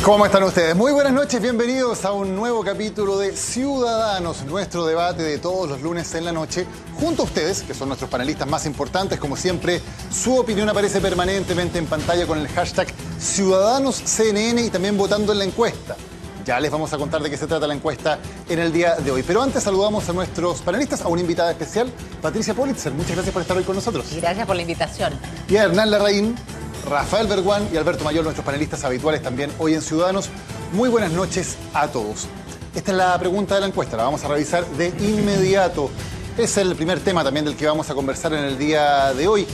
¿Cómo están ustedes? Muy buenas noches, bienvenidos a un nuevo capítulo de Ciudadanos, nuestro debate de todos los lunes en la noche. Junto a ustedes, que son nuestros panelistas más importantes, como siempre, su opinión aparece permanentemente en pantalla con el hashtag CiudadanosCNN y también votando en la encuesta. Ya les vamos a contar de qué se trata la encuesta en el día de hoy. Pero antes saludamos a nuestros panelistas, a una invitada especial, Patricia Pólitzer. Muchas gracias por estar hoy con nosotros. Gracias por la invitación. Y a Hernán Larraín, Rafael Berguán y Alberto Mayor, nuestros panelistas habituales también hoy en Ciudadanos. Muy buenas noches a todos. Esta es la pregunta de la encuesta, la vamos a revisar de inmediato. Es el primer tema también del que vamos a conversar en el día de hoy.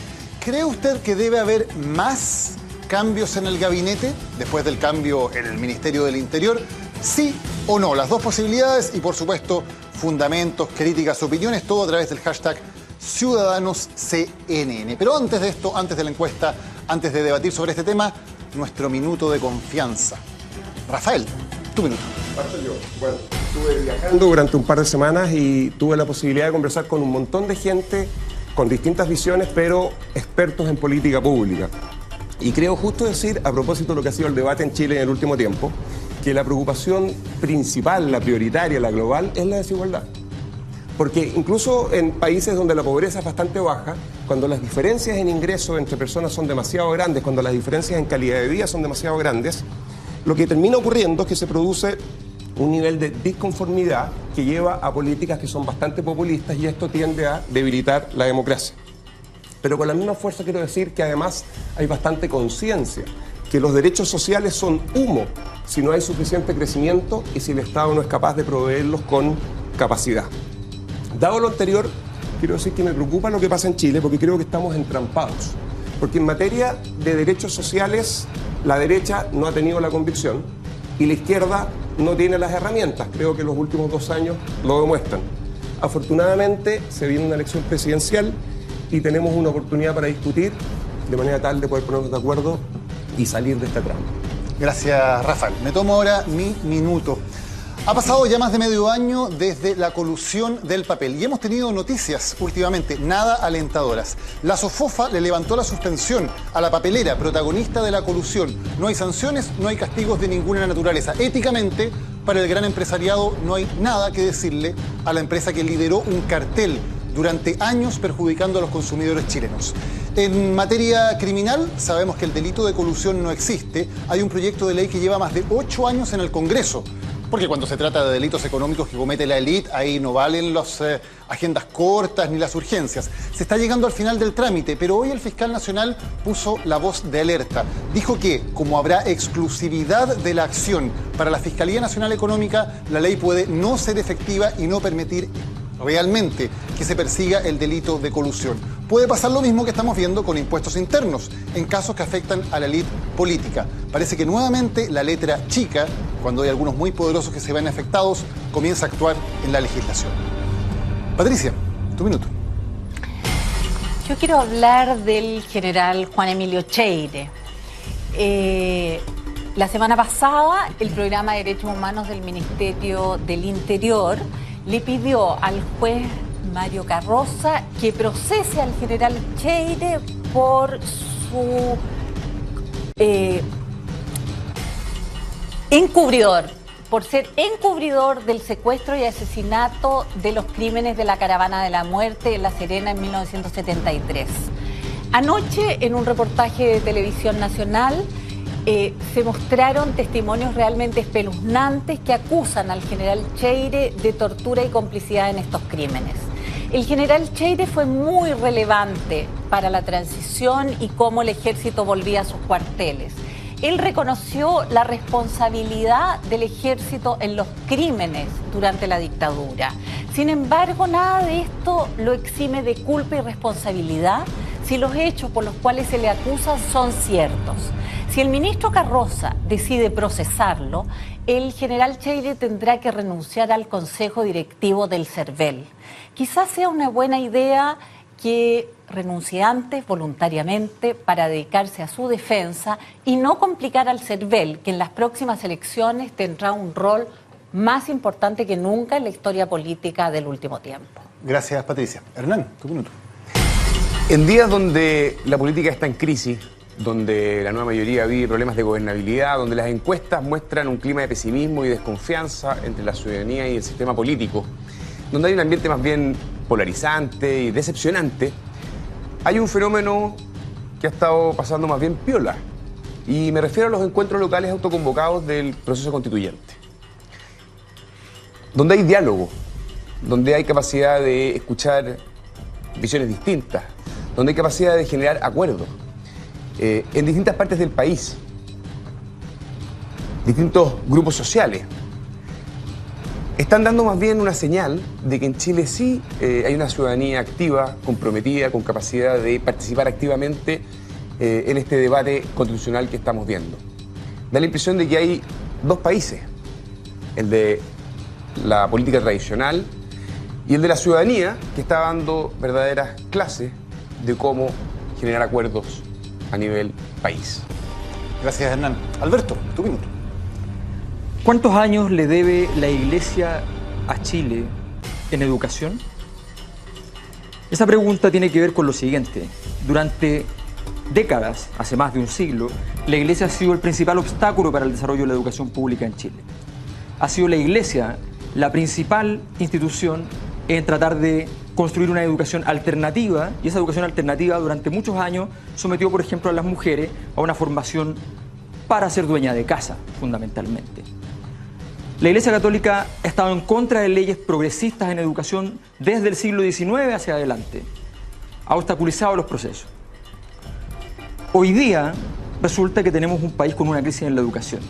¿Cree usted que debe haber más cambios en el gabinete después del cambio en el Ministerio del Interior? ¿Sí o no? Las dos posibilidades y, por supuesto, fundamentos, críticas, opiniones, todo a través del hashtag CiudadanosCNN. Pero antes de esto, antes de la encuesta, antes de debatir sobre este tema, nuestro minuto de confianza. Rafael, tu minuto. Parto yo. Bueno, estuve viajando durante un par de semanas y tuve la posibilidad de conversar con un montón de gente con distintas visiones, pero expertos en política pública. Y creo justo decir, a propósito de lo que ha sido el debate en Chile en el último tiempo, que la preocupación principal, la prioritaria, la global, es la desigualdad. Porque incluso en países donde la pobreza es bastante baja, cuando las diferencias en ingresos entre personas son demasiado grandes, cuando las diferencias en calidad de vida son demasiado grandes, lo que termina ocurriendo es que se produce un nivel de disconformidad que lleva a políticas que son bastante populistas y esto tiende a debilitar la democracia. Pero con la misma fuerza quiero decir que además hay bastante conciencia, que los derechos sociales son humo si no hay suficiente crecimiento y si el Estado no es capaz de proveerlos con capacidad. Dado lo anterior, quiero decir que me preocupa lo que pasa en Chile porque creo que estamos entrampados. Porque en materia de derechos sociales, la derecha no ha tenido la convicción y la izquierda no tiene las herramientas. Creo que los últimos 2 años lo demuestran. Afortunadamente, se viene una elección presidencial y tenemos una oportunidad para discutir de manera tal de poder ponernos de acuerdo y salir de esta trampa. Gracias, Rafael. Me tomo ahora mi minuto. Ha pasado ya más de medio año desde la colusión del papel y hemos tenido noticias últimamente nada alentadoras. La SOFOFA le levantó la suspensión a la papelera, protagonista de la colusión. No hay sanciones, no hay castigos de ninguna naturaleza. Éticamente, para el gran empresariado no hay nada que decirle a la empresa que lideró un cartel durante años perjudicando a los consumidores chilenos. En materia criminal, sabemos que el delito de colusión no existe. Hay un proyecto de ley que lleva más de 8 años en el Congreso. Porque cuando se trata de delitos económicos que comete la élite, ahí no valen las agendas cortas ni las urgencias. Se está llegando al final del trámite, pero hoy el fiscal nacional puso la voz de alerta. Dijo que, como habrá exclusividad de la acción para la Fiscalía Nacional Económica, la ley puede no ser efectiva y no permitir realmente que se persiga el delito de colusión. Puede pasar lo mismo que estamos viendo con impuestos internos, en casos que afectan a la élite política. Parece que nuevamente la letra chica, cuando hay algunos muy poderosos que se ven afectados, comienza a actuar en la legislación. Patricia, tu minuto. Yo quiero hablar del general Juan Emilio Cheire. La semana pasada, el programa de Derechos Humanos del Ministerio del Interior le pidió al juez Mario Carroza que procese al general Cheire por su por ser encubridor del secuestro y asesinato de los crímenes de la Caravana de la Muerte en La Serena en 1973. Anoche, en un reportaje de Televisión Nacional, se mostraron testimonios realmente espeluznantes que acusan al general Cheire de tortura y complicidad en estos crímenes. El general Cheire fue muy relevante para la transición y cómo el ejército volvía a sus cuarteles. Él reconoció la responsabilidad del ejército en los crímenes durante la dictadura. Sin embargo, nada de esto lo exime de culpa y responsabilidad si los hechos por los cuales se le acusa son ciertos. Si el ministro Carroza decide procesarlo, el general Cheire tendrá que renunciar al consejo directivo del CERVEL. Quizás sea una buena idea que renuncie antes voluntariamente para dedicarse a su defensa y no complicar al CERVEL, que en las próximas elecciones tendrá un rol más importante que nunca en la historia política del último tiempo. Gracias, Patricia. Hernán, tu minuto. En días donde la política está en crisis, donde la nueva mayoría vive problemas de gobernabilidad, donde las encuestas muestran un clima de pesimismo y desconfianza entre la ciudadanía y el sistema político, donde hay un ambiente más bien polarizante y decepcionante, hay un fenómeno que ha estado pasando más bien piola. Y me refiero a los encuentros locales autoconvocados del proceso constituyente, donde hay diálogo, donde hay capacidad de escuchar visiones distintas, donde hay capacidad de generar acuerdos en distintas partes del país, distintos grupos sociales. Están dando más bien una señal de que en Chile sí hay una ciudadanía activa, comprometida, con capacidad de participar activamente en este debate constitucional que estamos viendo. Da la impresión de que hay dos países, el de la política tradicional y el de la ciudadanía, que está dando verdaderas clases de cómo generar acuerdos a nivel país. Gracias, Hernán. Alberto, tu minuto. ¿Cuántos años le debe la Iglesia a Chile en educación? Esa pregunta tiene que ver con lo siguiente. Durante décadas, hace más de un siglo, la Iglesia ha sido el principal obstáculo para el desarrollo de la educación pública en Chile. Ha sido la Iglesia la principal institución en tratar de construir una educación alternativa, y esa educación alternativa durante muchos años sometió, por ejemplo, a las mujeres a una formación para ser dueña de casa, fundamentalmente. La Iglesia Católica ha estado en contra de leyes progresistas en educación desde el siglo XIX hacia adelante. Ha obstaculizado los procesos. Hoy día resulta que tenemos un país con una crisis en la educación.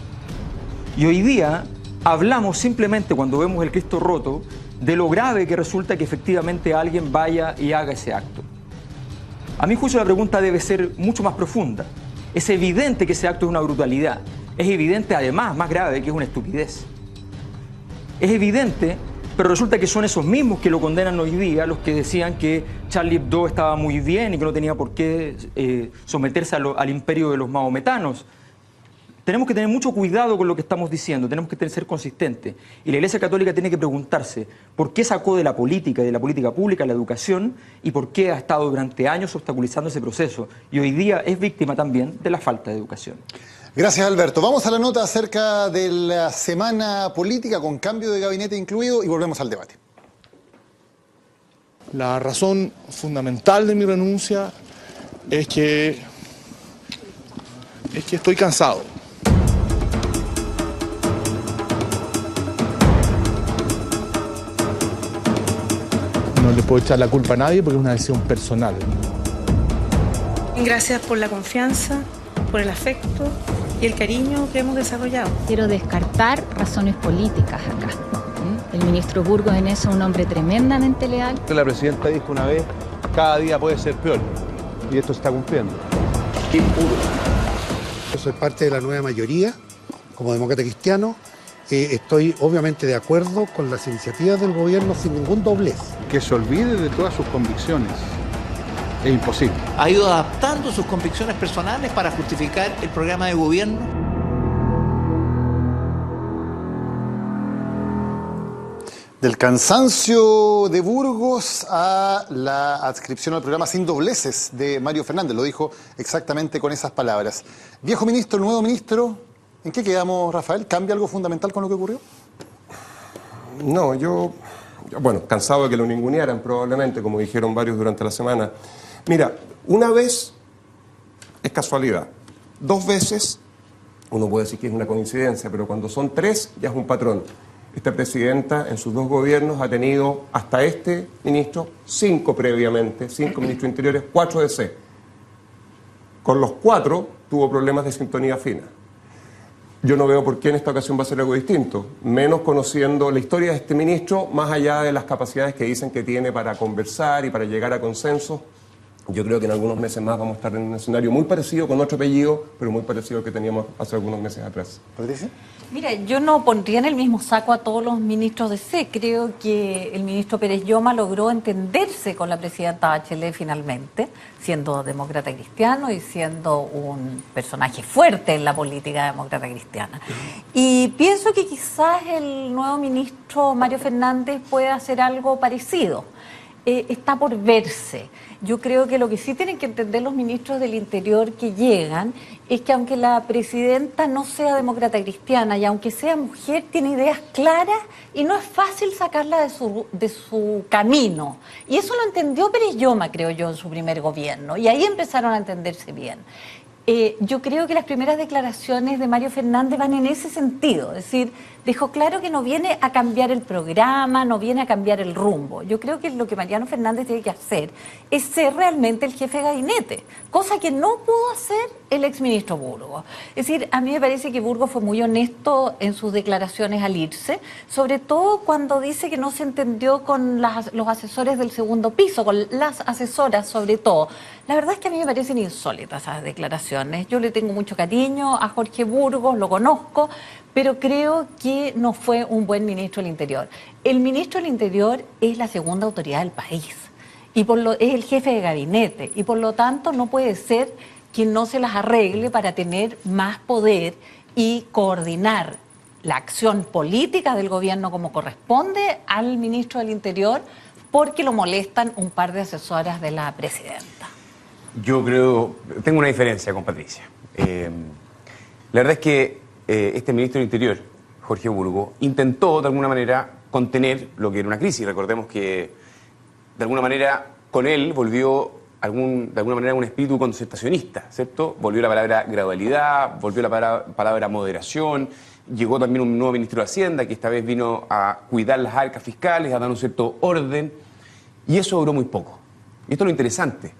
Y hoy día hablamos simplemente, cuando vemos el Cristo roto, de lo grave que resulta que efectivamente alguien vaya y haga ese acto. A mi juicio la pregunta debe ser mucho más profunda. Es evidente que ese acto es una brutalidad. Es evidente, además, más grave, que es una estupidez. Es evidente, pero resulta que son esos mismos que lo condenan hoy día, los que decían que Charlie Hebdo estaba muy bien y que no tenía por qué someterse al imperio de los mahometanos. Tenemos que tener mucho cuidado con lo que estamos diciendo, tenemos que ser consistentes. Y la Iglesia Católica tiene que preguntarse por qué sacó de la política y de la política pública la educación y por qué ha estado durante años obstaculizando ese proceso. Y hoy día es víctima también de la falta de educación. Gracias, Alberto. Vamos a la nota acerca de la semana política con cambio de gabinete incluido y volvemos al debate. La razón fundamental de mi renuncia es que estoy cansado. No le puedo echar la culpa a nadie porque es una decisión personal. Gracias por la confianza, por el afecto y el cariño que hemos desarrollado. Quiero descartar razones políticas acá. El ministro Burgos en eso es un hombre tremendamente leal. La presidenta dijo una vez, cada día puede ser peor, y esto se está cumpliendo. Yo soy parte de la nueva mayoría, como demócrata cristiano. Estoy obviamente de acuerdo con las iniciativas del gobierno sin ningún doblez. Que se olvide de todas sus convicciones. Es imposible. Ha ido adaptando sus convicciones personales para justificar el programa de gobierno. Del cansancio de Burgos a la adscripción al programa sin dobleces de Mario Fernández. Lo dijo exactamente con esas palabras. Viejo ministro, nuevo ministro, ¿en qué quedamos, Rafael? ¿Cambia algo fundamental con lo que ocurrió? No, yo bueno, cansado de que lo ningunearan probablemente, como dijeron varios durante la semana. Mira, una vez es casualidad, 2 veces uno puede decir que es una coincidencia, pero cuando son 3 ya es un patrón. Esta presidenta en sus 2 gobiernos ha tenido hasta este ministro 5 previamente, 5 ministros interiores, 4 de C. Con los 4 tuvo problemas de sintonía fina. Yo no veo por qué en esta ocasión va a ser algo distinto, menos conociendo la historia de este ministro, más allá de las capacidades que dicen que tiene para conversar y para llegar a consensos. Yo creo que en algunos meses más vamos a estar en un escenario muy parecido, con otro apellido, pero muy parecido al que teníamos hace algunos meses atrás. ¿Patricia? Mira, yo no pondría en el mismo saco a todos los ministros de C. Creo que el ministro Pérez Lloma logró entenderse con la presidenta Bachelet finalmente, siendo demócrata cristiano y siendo un personaje fuerte en la política demócrata cristiana. Y pienso que quizás el nuevo ministro Mario Fernández pueda hacer algo parecido. está por verse. Yo creo que lo que sí tienen que entender los ministros del Interior que llegan es que aunque la presidenta no sea demócrata cristiana y aunque sea mujer, tiene ideas claras y no es fácil sacarla de su camino. Y eso lo entendió Pérez Lloma, creo yo, en su primer gobierno. Y ahí empezaron a entenderse bien. Yo creo que las primeras declaraciones de Mario Fernández van en ese sentido, es decir, dejó claro que no viene a cambiar el programa, no viene a cambiar el rumbo. Yo creo que lo que Mariano Fernández tiene que hacer es ser realmente el jefe de gabinete, cosa que no pudo hacer el exministro Burgos. Es decir, a mí me parece que Burgos fue muy honesto en sus declaraciones al irse, sobre todo cuando dice que no se entendió con los asesores del segundo piso, con las asesoras sobre todo. La verdad es que a mí me parecen insólitas esas declaraciones. Yo le tengo mucho cariño a Jorge Burgos, lo conozco, pero creo que no fue un buen ministro del Interior. El ministro del Interior es la segunda autoridad del país y es el jefe de gabinete y por lo tanto no puede ser quien no se las arregle para tener más poder y coordinar la acción política del gobierno como corresponde al ministro del Interior porque lo molestan un par de asesoras de la presidenta. Yo creo, tengo una diferencia con Patricia. La verdad es que este ministro del Interior, Jorge Burgos, intentó de alguna manera contener lo que era una crisis. Recordemos que de alguna manera con él volvió de alguna manera un espíritu concertacionista, ¿cierto? Volvió la palabra gradualidad, volvió la palabra moderación, llegó también un nuevo ministro de Hacienda que esta vez vino a cuidar las arcas fiscales, a dar un cierto orden, y eso duró muy poco. Y esto es lo interesante,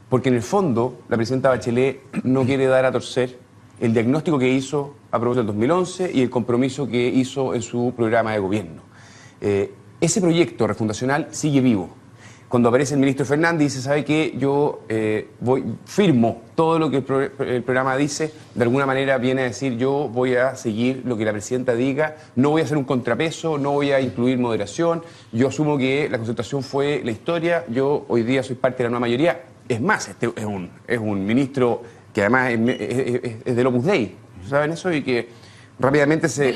porque en el fondo la presidenta Bachelet no quiere dar a torcer el diagnóstico que hizo a propósito del 2011 y el compromiso que hizo en su programa de gobierno. Ese proyecto refundacional sigue vivo. Cuando aparece el ministro Fernández y dice, ¿sabe qué? Yo firmo todo lo que el programa dice, de alguna manera viene a decir, yo voy a seguir lo que la presidenta diga, no voy a hacer un contrapeso, no voy a incluir moderación, yo asumo que la concertación fue la historia, yo hoy día soy parte de la nueva mayoría. Es más, este es un ministro que además es del Opus Dei, ¿saben eso? Y que rápidamente se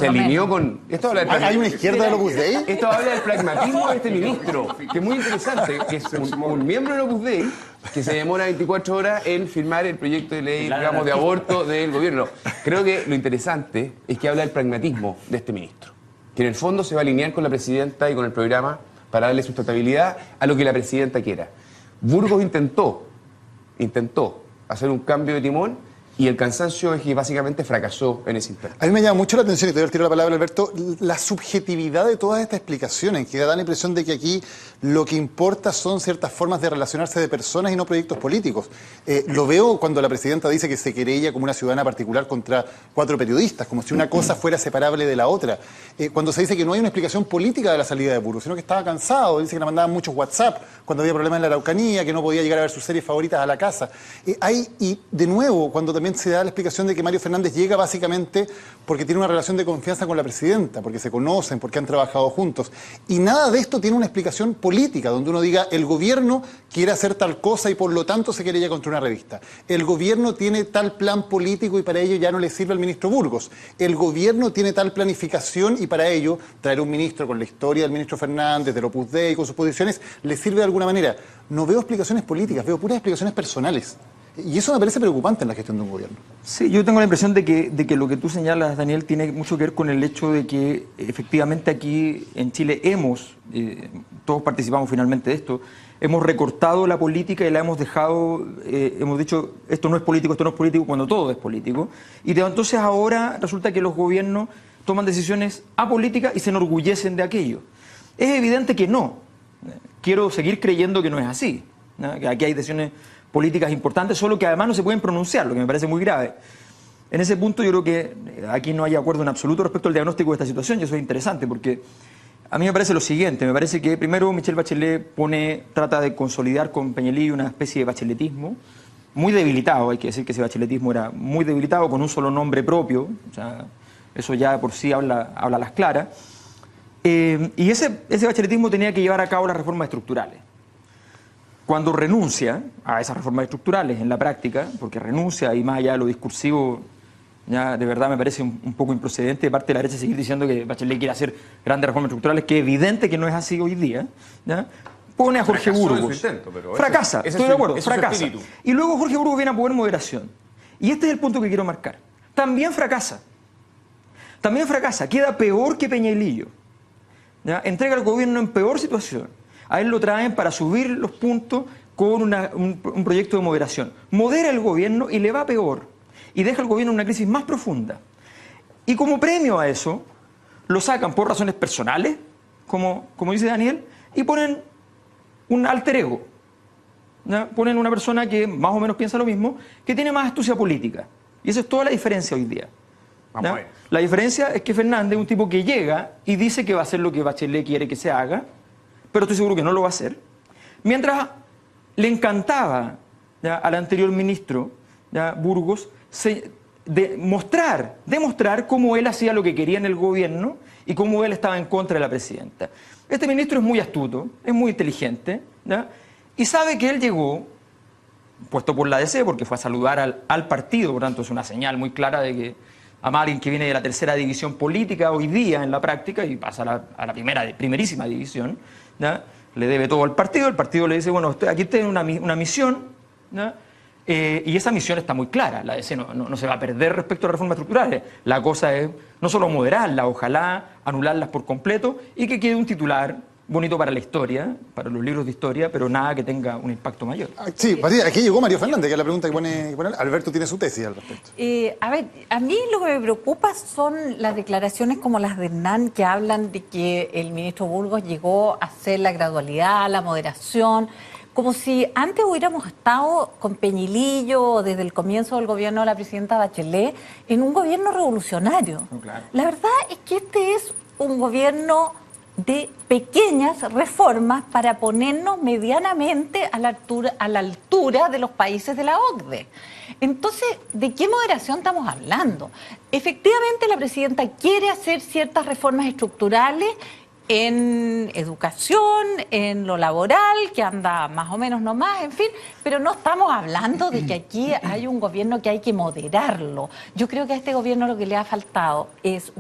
alineó con... ¿Hay una izquierda del Opus Dei? Esto habla del pragmatismo de este ministro, que es muy interesante, que es un miembro del Opus Dei que se demora 24 horas en firmar el proyecto de ley, digamos, de aborto del gobierno. Creo que lo interesante es que habla del pragmatismo de este ministro, que en el fondo se va a alinear con la presidenta y con el programa para darle sustentabilidad a lo que la presidenta quiera. Burgos intentó hacer un cambio de timón y el cansancio es que básicamente fracasó en ese intento. A mí me llama mucho la atención, y te doy el tiro de la palabra, Alberto, la subjetividad de todas estas explicaciones, que da la impresión de que aquí lo que importa son ciertas formas de relacionarse de personas y no proyectos políticos. Lo veo cuando la presidenta dice que se querella como una ciudadana particular contra 4 periodistas, como si una cosa fuera separable de la otra. Cuando se dice que no hay una explicación política de la salida de Burgos, sino que estaba cansado, dice que le mandaban muchos WhatsApp cuando había problemas en la Araucanía, que no podía llegar a ver sus series favoritas a la casa. Y de nuevo, cuando también se da la explicación de que Mario Fernández llega básicamente porque tiene una relación de confianza con la presidenta, porque se conocen, porque han trabajado juntos. Y nada de esto tiene una explicación política, donde uno diga, el gobierno quiere hacer tal cosa y por lo tanto se querella contra una revista. El gobierno tiene tal plan político y para ello ya no le sirve al ministro Burgos. El gobierno tiene tal planificación y para ello traer un ministro con la historia del ministro Fernández, del Opus Dei, con sus posiciones, le sirve de alguna manera. No veo explicaciones políticas, veo puras explicaciones personales. Y eso me parece preocupante en la gestión de un gobierno. Sí, yo tengo la impresión de que lo que tú señalas, Daniel, tiene mucho que ver con el hecho de que efectivamente aquí en Chile todos participamos finalmente de esto, hemos recortado la política y la hemos dejado, hemos dicho, esto no es político, cuando todo es político. Y entonces ahora resulta que los gobiernos toman decisiones apolíticas y se enorgullecen de aquello. Es evidente que no. Quiero seguir creyendo que no es así, ¿no? Que aquí hay decisiones políticas importantes, solo que además no se pueden pronunciar, lo que me parece muy grave. En ese punto yo creo que aquí no hay acuerdo en absoluto respecto al diagnóstico de esta situación, y eso es interesante, porque a mí me parece lo siguiente, me parece que primero Michelle Bachelet trata de consolidar con Peñalillo una especie de bacheletismo, muy debilitado, hay que decir que ese bacheletismo era muy debilitado, con un solo nombre propio, o sea, eso ya por sí habla a las claras, y ese bacheletismo tenía que llevar a cabo las reformas estructurales. Cuando renuncia a esas reformas estructurales en la práctica, porque renuncia y más allá de lo discursivo Ya, de verdad me parece un poco improcedente de parte de la derecha seguir diciendo que Bachelet quiere hacer grandes reformas estructurales, que es evidente que no es así hoy día. ¿Ya? Pone a Jorge Burgos. Fracasa, estoy de acuerdo, fracasa. Y luego Jorge Burgos viene a poner moderación. Y este es el punto que quiero marcar. También fracasa. También fracasa. Queda peor que Peñailillo. ¿Ya? Entrega al gobierno en peor situación. A él lo traen para subir los puntos con un proyecto de moderación. Modera el gobierno y le va peor. Y deja al gobierno en una crisis más profunda. Y como premio a eso, lo sacan por razones personales, como dice Daniel, y ponen un alter ego. ¿Ya? Ponen una persona que más o menos piensa lo mismo, que tiene más astucia política. Y esa es toda la diferencia hoy día. La diferencia es que Fernández es un tipo que llega y dice que va a hacer lo que Bachelet quiere que se haga, pero estoy seguro que no lo va a hacer. Mientras le encantaba, ¿ya?, al anterior ministro, ¿ya?, Burgos, demostrar cómo él hacía lo que quería en el gobierno y cómo él estaba en contra de la presidenta. Este ministro es muy astuto, es muy inteligente, ¿ya?, y sabe que él llegó, puesto por la DC, porque fue a saludar al partido, por tanto es una señal muy clara de que a alguien que viene de la tercera división política hoy día en la práctica y pasa a la primerísima división, ¿ya?, le debe todo al partido, el partido le dice, bueno, aquí tiene una misión, ¿ya?, y esa misión está muy clara, la DC no se va a perder respecto a las reformas estructurales, la cosa es no solo moderarlas, ojalá anularlas por completo y que quede un titular bonito para la historia, para los libros de historia, pero nada que tenga un impacto mayor. Sí, aquí llegó Mario Fernández, que es la pregunta que pone Alberto, tiene su tesis al respecto. A ver, a mí lo que me preocupa son las declaraciones como las de Hernán, que hablan de que el ministro Burgos llegó a hacer la gradualidad, la moderación, como si antes hubiéramos estado con Peñailillo desde el comienzo del gobierno de la presidenta Bachelet en un gobierno revolucionario. Claro. La verdad es que este es un gobierno de pequeñas reformas para ponernos medianamente a la altura de los países de la OCDE. Entonces, ¿de qué moderación estamos hablando? Efectivamente, la presidenta quiere hacer ciertas reformas estructurales en educación, en lo laboral, que anda más o menos nomás, en fin, pero no estamos hablando de que aquí hay un gobierno que hay que moderarlo. Yo creo que a este gobierno lo que le ha faltado es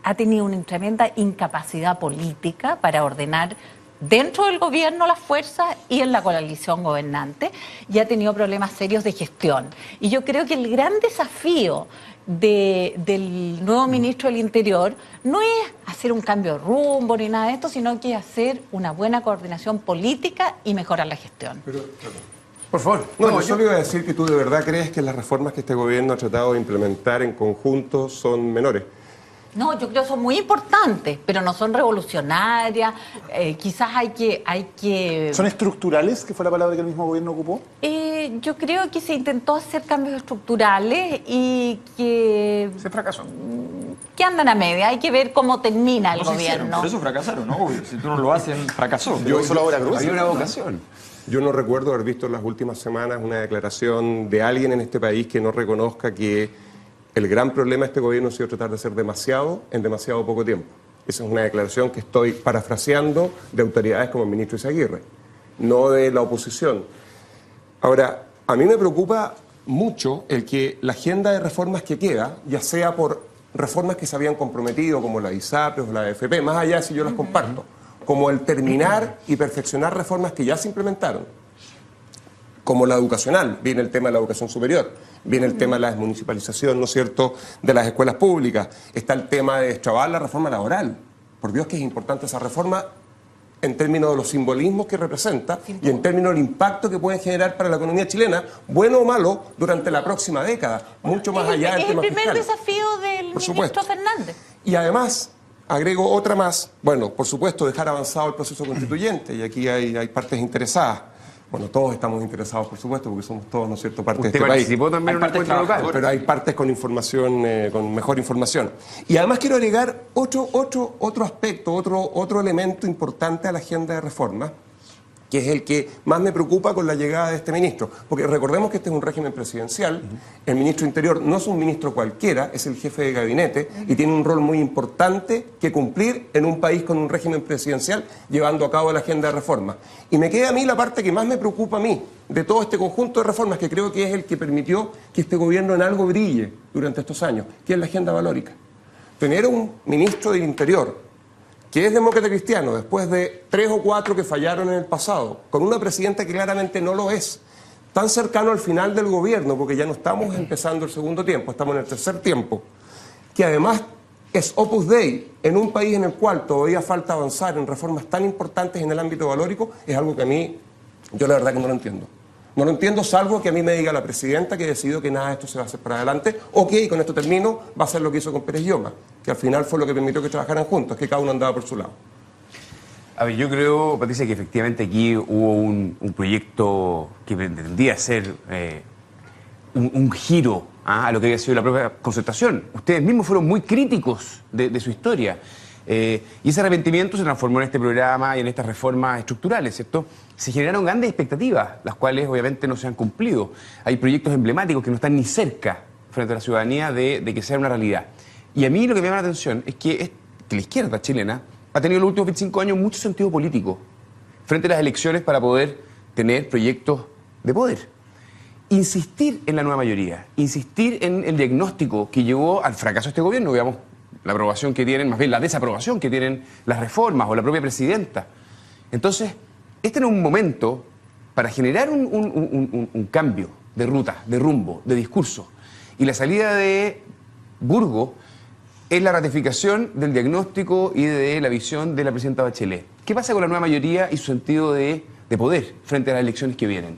ha tenido una tremenda incapacidad política para ordenar dentro del gobierno las fuerzas y en la coalición gobernante, y ha tenido problemas serios de gestión. Y yo creo que el gran desafío del nuevo ministro del Interior no es hacer un cambio de rumbo ni nada de esto, sino que hacer una buena coordinación política y mejorar la gestión. Por favor. No, yo le iba a decir que tú de verdad crees que las reformas que este gobierno ha tratado de implementar en conjunto son menores. No, yo creo que son muy importantes, pero no son revolucionarias. Quizás hay que... ¿Son estructurales, que fue la palabra que el mismo gobierno ocupó? Yo creo que se intentó hacer cambios estructurales y que... Se fracasó. Que andan a media. Hay que ver cómo termina el gobierno. Por eso fracasaron, ¿no? Si tú no lo haces, fracasó. Había una vocación. Yo no recuerdo haber visto en las últimas semanas una declaración de alguien en este país que no reconozca que el gran problema de este gobierno ha sido tratar de hacer demasiado en demasiado poco tiempo. Esa es una declaración que estoy parafraseando de autoridades como el ministro Izaguirre, no de la oposición. Ahora, a mí me preocupa mucho el que la agenda de reformas que queda, ya sea por reformas que se habían comprometido, como la ISAPRES o la AFP, más allá si yo las comparto, como el terminar y perfeccionar reformas que ya se implementaron, como la educacional, viene el tema de la educación superior, viene el tema de la desmunicipalización, ¿no es cierto?, de las escuelas públicas, está el tema de destrabar la reforma laboral. Por Dios que es importante esa reforma en términos de los simbolismos que representa y en términos del impacto que pueden generar para la economía chilena, bueno o malo, durante la próxima década, mucho más allá del tema fiscal. Es el primer desafío del ministro Fernández. Y además, agrego otra más, bueno, por supuesto, dejar avanzado el proceso constituyente, y aquí hay partes interesadas. Bueno, todos estamos interesados, por supuesto, porque somos todos, ¿no es cierto?, parte de este país. Participó también en un encuentro local. Pero hay partes con información, con mejor información. Y además quiero agregar otro aspecto, otro elemento importante a la agenda de reforma, que es el que más me preocupa con la llegada de este ministro. Porque recordemos que este es un régimen presidencial, el ministro Interior no es un ministro cualquiera, es el jefe de gabinete y tiene un rol muy importante que cumplir en un país con un régimen presidencial llevando a cabo la agenda de reformas. Y me queda a mí la parte que más me preocupa a mí de todo este conjunto de reformas, que creo que es el que permitió que este gobierno en algo brille durante estos años, que es la agenda valórica. Tener un ministro del Interior que es demócrata cristiano, después de 3 o 4 que fallaron en el pasado, con una presidenta que claramente no lo es, tan cercano al final del gobierno, porque ya no estamos empezando el segundo tiempo, estamos en el tercer tiempo, que además es Opus Dei en un país en el cual todavía falta avanzar en reformas tan importantes en el ámbito valórico, es algo que a mí, yo la verdad que no lo entiendo. No lo entiendo, salvo que a mí me diga la presidenta que decidió que nada de esto se va a hacer para adelante, o que, y con esto termino, va a ser lo que hizo con Pérez Lloma, que al final fue lo que permitió que trabajaran juntos, que cada uno andaba por su lado. A ver, yo creo, Patricia, que efectivamente aquí hubo un proyecto que pretendía ser un giro a lo que había sido la propia concertación. Ustedes mismos fueron muy críticos de su historia. Y ese arrepentimiento se transformó en este programa y en estas reformas estructurales, ¿cierto? Se generaron grandes expectativas, las cuales obviamente no se han cumplido. Hay proyectos emblemáticos que no están ni cerca frente a la ciudadanía de que sea una realidad. Y a mí lo que me llama la atención es que la izquierda chilena ha tenido en los últimos 25 años mucho sentido político frente a las elecciones para poder tener proyectos de poder. Insistir en la nueva mayoría, insistir en el diagnóstico que llevó al fracaso de este gobierno, veamos la aprobación que tienen, más bien la desaprobación que tienen las reformas o la propia presidenta. Entonces, este no es un momento para generar un cambio de ruta, de rumbo, de discurso. Y la salida de Burgos es la ratificación del diagnóstico y de la visión de la presidenta Bachelet. ¿Qué pasa con la nueva mayoría y su sentido de poder frente a las elecciones que vienen?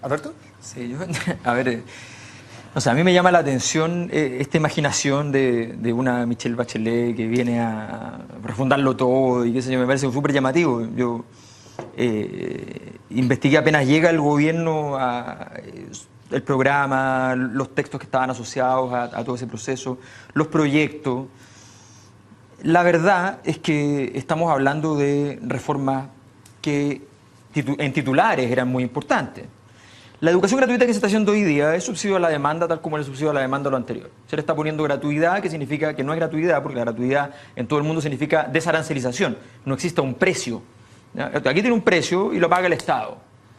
¿Alberto? Sí, a ver, o sea, a mí me llama la atención esta imaginación de una Michelle Bachelet que viene a refundarlo todo y qué sé yo, me parece súper llamativo. Yo investigué apenas llega el gobierno el programa, los textos que estaban asociados a todo ese proceso, los proyectos. La verdad es que estamos hablando de reformas que en titulares eran muy importantes. La educación gratuita que se está haciendo hoy día es subsidio a la demanda, tal como el subsidio a la demanda lo anterior. Se le está poniendo gratuidad, que significa que no es gratuidad, porque la gratuidad en todo el mundo significa desarancelización. No existe un precio. ¿Ya? Aquí tiene un precio y lo paga el Estado.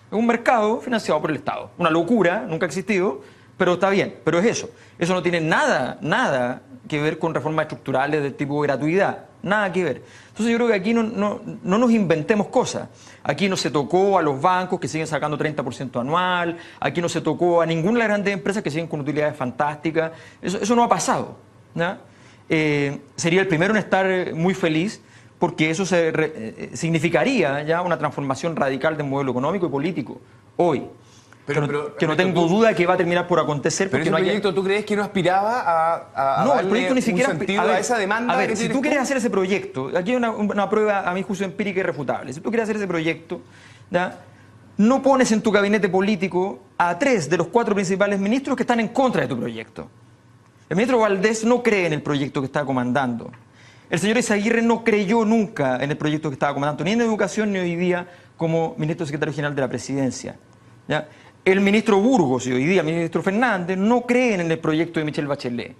Es un mercado financiado por el Estado. Una locura, nunca ha existido, pero está bien. Pero es eso. Eso no tiene nada que ver con reformas estructurales del tipo de gratuidad. Nada que ver. Entonces yo creo que aquí no nos inventemos cosas. Aquí no se tocó a los bancos que siguen sacando 30% anual. Aquí no se tocó a ninguna de las grandes empresas que siguen con utilidades fantásticas. Eso no ha pasado. ¿Ya? Sería el primero en estar muy feliz porque eso significaría ya una transformación radical del modelo económico y político hoy. Que no tengo duda que va a terminar por acontecer. Pero ese proyecto, ¿tú crees que no aspiraba a no, el proyecto ni siquiera sentido a esa demanda? A ver, si tú quieres hacer ese proyecto, aquí hay una prueba a mi juicio empírica irrefutable. Si tú quieres hacer ese proyecto, ¿ya? No pones en tu gabinete político a 3 de los 4 principales ministros que están en contra de tu proyecto. El ministro Valdés no cree en el proyecto que está comandando. El señor Izaguirre no creyó nunca en el proyecto que estaba comandando, ni en educación ni hoy día como ministro secretario general de la presidencia. ¿Ya? El ministro Burgos y hoy día el ministro Fernández no creen en el proyecto de Michelle Bachelet.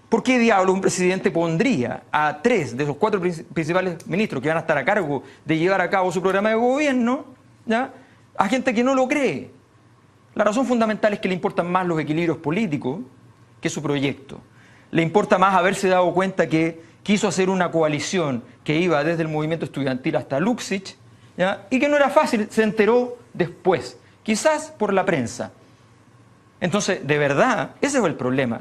¿Por qué diablos un presidente pondría a 3 de esos 4 principales ministros que van a estar a cargo de llevar a cabo su programa de gobierno, ¿ya? A gente que no lo cree? La razón fundamental es que le importan más los equilibrios políticos que su proyecto. Le importa más haberse dado cuenta que quiso hacer una coalición que iba desde el movimiento estudiantil hasta Luxich, ¿ya? Y que no era fácil, se enteró después. Quizás por la prensa. Entonces, de verdad, ese es el problema.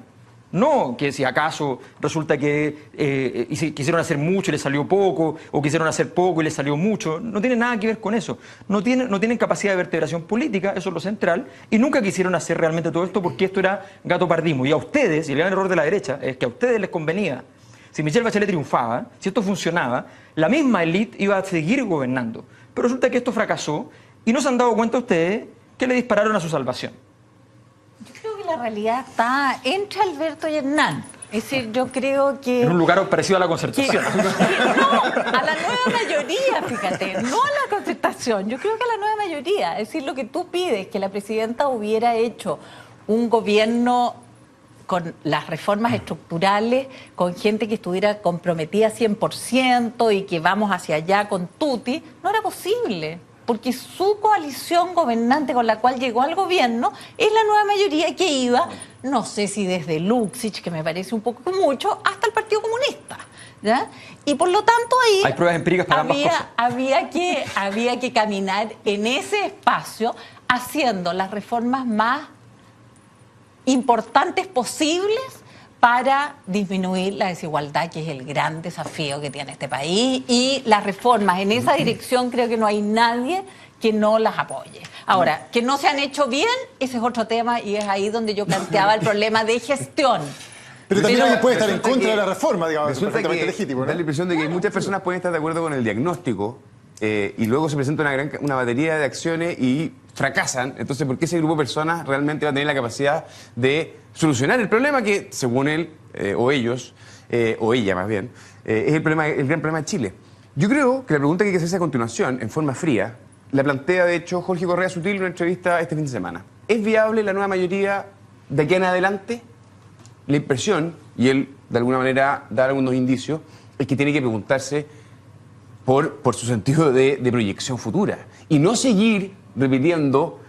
No que si acaso resulta que quisieron hacer mucho y les salió poco, o quisieron hacer poco y les salió mucho. No tiene nada que ver con eso. No tienen capacidad de vertebración política, eso es lo central, y nunca quisieron hacer realmente todo esto porque esto era gatopardismo. Y a ustedes, y el gran error de la derecha, es que a ustedes les convenía. Si Michelle Bachelet triunfaba, si esto funcionaba, la misma élite iba a seguir gobernando. Pero resulta que esto fracasó y no se han dado cuenta ustedes que le dispararon a su salvación. Yo creo que la realidad está entre Alberto y Hernán. Es decir, yo creo que... En un lugar parecido a la Concertación. No, a la nueva mayoría, fíjate, no a la Concertación. Yo creo que a la nueva mayoría. Es decir, lo que tú pides, que la presidenta hubiera hecho un gobierno con las reformas estructurales, con gente que estuviera comprometida 100% y que vamos hacia allá con tutti, no era posible. Porque su coalición gobernante con la cual llegó al gobierno es la nueva mayoría que iba, no sé si desde Luxich, que me parece un poco mucho, hasta el Partido Comunista, ¿ya? Y por lo tanto ahí hay pruebas empíricas para ambas cosas. había que caminar en ese espacio haciendo las reformas más importantes posibles para disminuir la desigualdad, que es el gran desafío que tiene este país, y las reformas en esa dirección creo que no hay nadie que no las apoye. Ahora, que no se han hecho bien, ese es otro tema y es ahí donde yo planteaba el problema de gestión. Pero también alguien puede estar en contra de la reforma, digamos, es perfectamente legítimo, ¿no? Da la impresión de que muchas personas pueden estar de acuerdo con el diagnóstico y luego se presenta una batería de acciones y fracasan. Entonces, ¿por qué ese grupo de personas realmente va a tener la capacidad de solucionar el problema que, según él o ellos, o ella más bien, es el gran problema de Chile? Yo creo que la pregunta que hay que hacerse a continuación, en forma fría, la plantea, de hecho, Jorge Correa Sutil en una entrevista este fin de semana. ¿Es viable la nueva mayoría de aquí en adelante? La impresión, y él de alguna manera da algunos indicios, es que tiene que preguntarse por su sentido de proyección futura y no seguir repitiendo,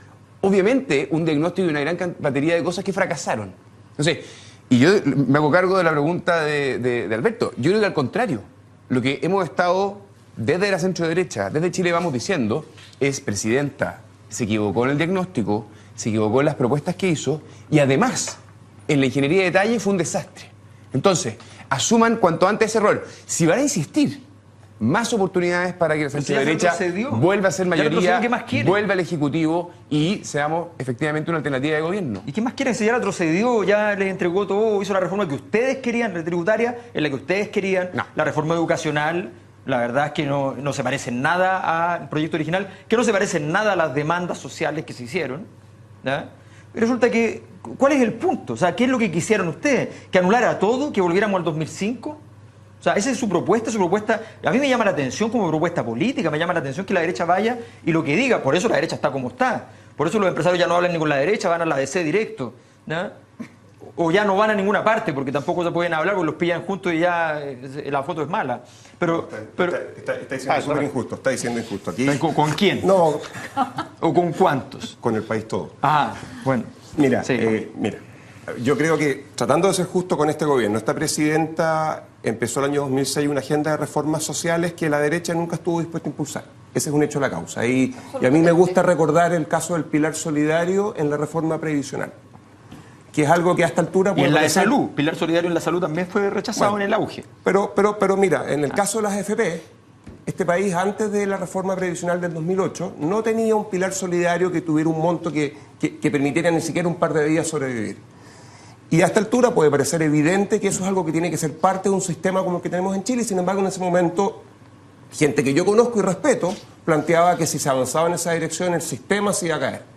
obviamente, un diagnóstico y una gran batería de cosas que fracasaron. Entonces, y yo me hago cargo de la pregunta de Alberto. Yo creo que al contrario, lo que hemos estado desde la centro-derecha, desde Chile vamos diciendo, es: presidenta, se equivocó en el diagnóstico, se equivocó en las propuestas que hizo y además en la ingeniería de detalle fue un desastre. Entonces, asuman cuanto antes ese error. Si van a insistir, más oportunidades para que la centro-derecha vuelva a ser mayoría, vuelva al Ejecutivo y seamos efectivamente una alternativa de gobierno. ¿Y qué más quieren? Si ya retrocedió, ya les entregó todo, hizo la reforma que ustedes querían, la tributaria, en la que ustedes querían, la reforma educacional, la verdad es que no se parece en nada al proyecto original, que no se parece en nada a las demandas sociales que se hicieron, ¿ya? Y resulta que, ¿cuál es el punto? O sea, ¿qué es lo que quisieron ustedes? ¿Que anulara todo? ¿Que volviéramos al 2005? O sea, esa es su propuesta, a mí me llama la atención como propuesta política, me llama la atención que la derecha vaya y lo que diga, por eso la derecha está como está, por eso los empresarios ya no hablan ni con la derecha, van a la DC directo, ¿no? O ya no van a ninguna parte, porque tampoco se pueden hablar, porque los pillan juntos y ya la foto es mala. Pero está diciendo súper injusto, está diciendo injusto. Aquí, ¿Con quién? No. ¿O con cuántos? Con el país todo. Ah, bueno. Mira, sí. Mira, yo creo que, tratando de ser justo con este gobierno, esta presidenta empezó el año 2006 una agenda de reformas sociales que la derecha nunca estuvo dispuesta a impulsar. Ese es un hecho de la causa. Y a mí me gusta recordar el caso del pilar solidario en la reforma previsional, que es algo que a esta altura puede y en la parecer... de salud, pilar solidario en la salud también fue rechazado en el auge. Pero mira, en el caso de las AFP, este país antes de la reforma previsional del 2008 no tenía un pilar solidario que tuviera un monto que permitiera ni siquiera un par de días sobrevivir. Y a esta altura puede parecer evidente que eso es algo que tiene que ser parte de un sistema como el que tenemos en Chile, y sin embargo en ese momento gente que yo conozco y respeto planteaba que si se avanzaba en esa dirección el sistema se iba a caer.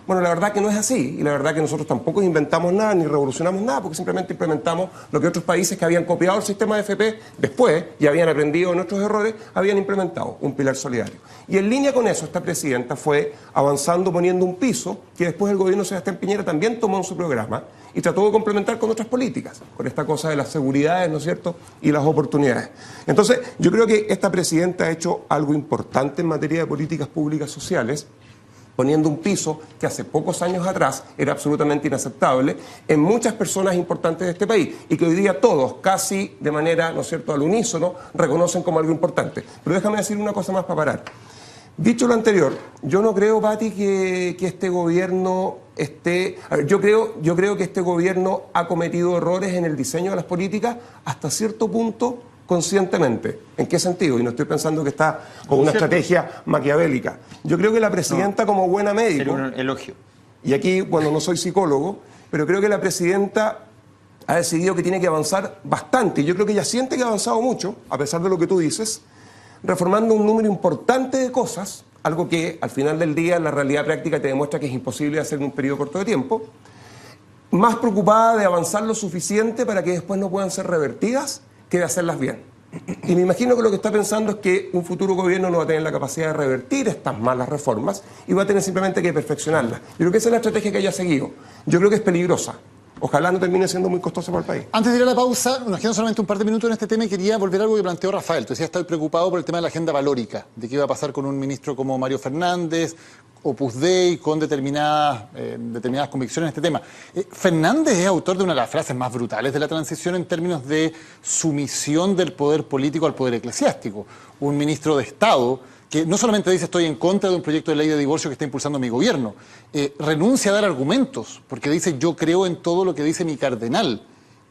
Bueno, la verdad que no es así, y la verdad que nosotros tampoco inventamos nada ni revolucionamos nada, porque simplemente implementamos lo que otros países que habían copiado el sistema de FP después y habían aprendido de nuestros errores, habían implementado un pilar solidario. Y en línea con eso, esta presidenta fue avanzando, poniendo un piso que después el gobierno de Sebastián Piñera también tomó en su programa y trató de complementar con otras políticas, con esta cosa de las seguridades, ¿no es cierto?, y las oportunidades. Entonces, yo creo que esta presidenta ha hecho algo importante en materia de políticas públicas sociales, poniendo un piso que hace pocos años atrás era absolutamente inaceptable en muchas personas importantes de este país y que hoy día todos, casi de manera, ¿no es cierto?, al unísono, reconocen como algo importante. Pero déjame decir una cosa más para parar. Dicho lo anterior, yo no creo, Pati, que este gobierno esté... A ver, yo creo que este gobierno ha cometido errores en el diseño de las políticas hasta cierto punto conscientemente. ¿En qué sentido? Y no estoy pensando que está con una estrategia maquiavélica. Yo creo que la presidenta, como buena médico... Sería un elogio. Y aquí, bueno, no soy psicólogo, pero creo que la presidenta ha decidido que tiene que avanzar bastante. Y yo creo que ella siente que ha avanzado mucho, a pesar de lo que tú dices, reformando un número importante de cosas, algo que al final del día en la realidad práctica te demuestra que es imposible hacer en un periodo corto de tiempo, más preocupada de avanzar lo suficiente para que después no puedan ser revertidas que de hacerlas bien. Y me imagino que lo que está pensando es que un futuro gobierno no va a tener la capacidad de revertir estas malas reformas y va a tener simplemente que perfeccionarlas. Yo creo que esa es la estrategia que ella ha seguido. Yo creo que es peligrosa. Ojalá no termine siendo muy costosa para el país. Antes de ir a la pausa, nos quedan solamente un par de minutos en este tema y quería volver a algo que planteó Rafael. Tú decías, estoy preocupado por el tema de la agenda valórica, de qué iba a pasar con un ministro como Mario Fernández, Opus Dei, con determinadas convicciones en este tema. Fernández es autor de una de las frases más brutales de la transición en términos de sumisión del poder político al poder eclesiástico. Un ministro de Estado que no solamente dice estoy en contra de un proyecto de ley de divorcio que está impulsando mi gobierno, renuncia a dar argumentos, porque dice yo creo en todo lo que dice mi cardenal.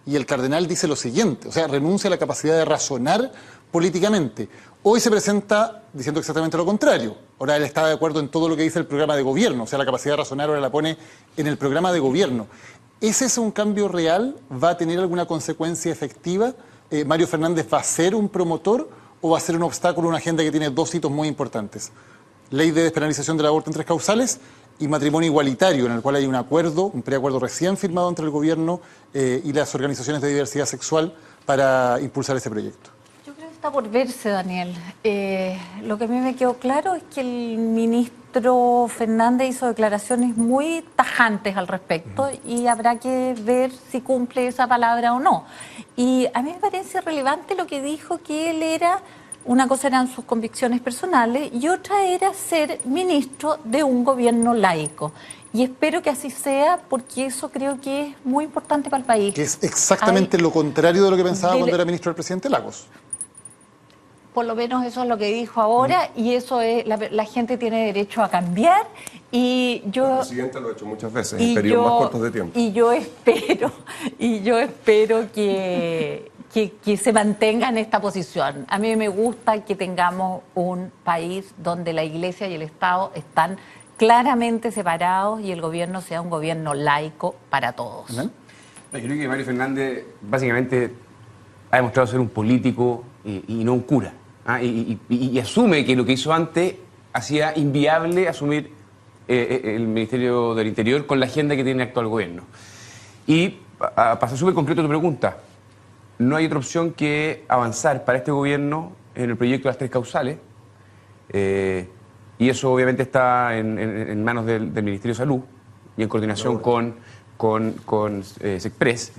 Y el cardenal dice lo siguiente, o sea, renuncia a la capacidad de razonar políticamente. Hoy se presenta diciendo exactamente lo contrario. Ahora él está de acuerdo en todo lo que dice el programa de gobierno, o sea, la capacidad de razonar ahora la pone en el programa de gobierno. ¿Es ese un cambio real? ¿Va a tener alguna consecuencia efectiva? ¿Mario Fernández va a ser un promotor o va a ser un obstáculo, una agenda que tiene dos hitos muy importantes? Ley de despenalización del aborto en 3 causales y matrimonio igualitario, en el cual hay un acuerdo, un preacuerdo recién firmado entre el gobierno y las organizaciones de diversidad sexual para impulsar ese proyecto. Yo creo que está por verse, Daniel. Lo que a mí me quedó claro es que el ministro Fernández hizo declaraciones muy tajantes al respecto y habrá que ver si cumple esa palabra o no. Y a mí me parece relevante lo que dijo, que él era, una cosa eran sus convicciones personales y otra era ser ministro de un gobierno laico. Y espero que así sea, porque eso creo que es muy importante para el país. Que es exactamente lo contrario de lo que pensaba cuando era ministro del presidente Lagos. Por lo menos eso es lo que dijo ahora y eso es, la gente tiene derecho a cambiar y yo... El presidente lo ha hecho muchas veces en periodos más cortos de tiempo. Y yo espero que se mantenga en esta posición. A mí me gusta que tengamos un país donde la Iglesia y el Estado están claramente separados y el gobierno sea un gobierno laico para todos. Yo creo que Mario Fernández básicamente ha demostrado ser un político y no un cura. Y asume que lo que hizo antes hacía inviable asumir el Ministerio del Interior con la agenda que tiene el actual gobierno. Y para ser súper concreto tu pregunta, no hay otra opción que avanzar para este gobierno en el proyecto de las 3 causales. Y eso obviamente está en manos del Ministerio de Salud y en coordinación con Sexpress.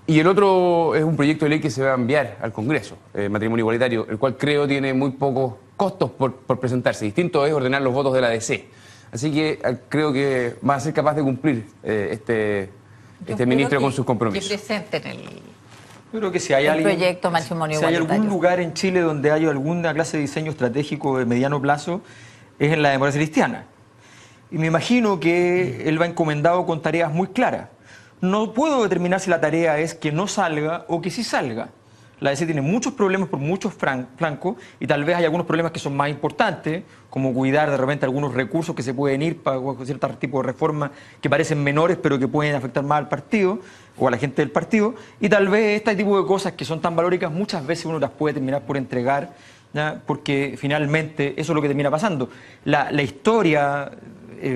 Y el otro es un proyecto de ley que se va a enviar al Congreso, matrimonio igualitario, el cual creo tiene muy pocos costos por presentarse. Distinto es ordenar los votos de la DC. Así que creo que va a ser capaz de cumplir este ministro con sus compromisos. Que presenten el... Yo creo que si hay proyecto matrimonio igualitario. Si hay algún lugar en Chile donde haya alguna clase de diseño estratégico de mediano plazo, es en la democracia cristiana. Y me imagino que él va encomendado con tareas muy claras. No puedo determinar si la tarea es que no salga o que sí salga. La DC tiene muchos problemas por muchos flancos y tal vez hay algunos problemas que son más importantes, como cuidar de repente algunos recursos que se pueden ir para cierto tipo de reformas que parecen menores pero que pueden afectar más al partido o a la gente del partido. Y tal vez este tipo de cosas que son tan valóricas muchas veces uno las puede terminar por entregar, ¿ya? Porque finalmente eso es lo que termina pasando. La historia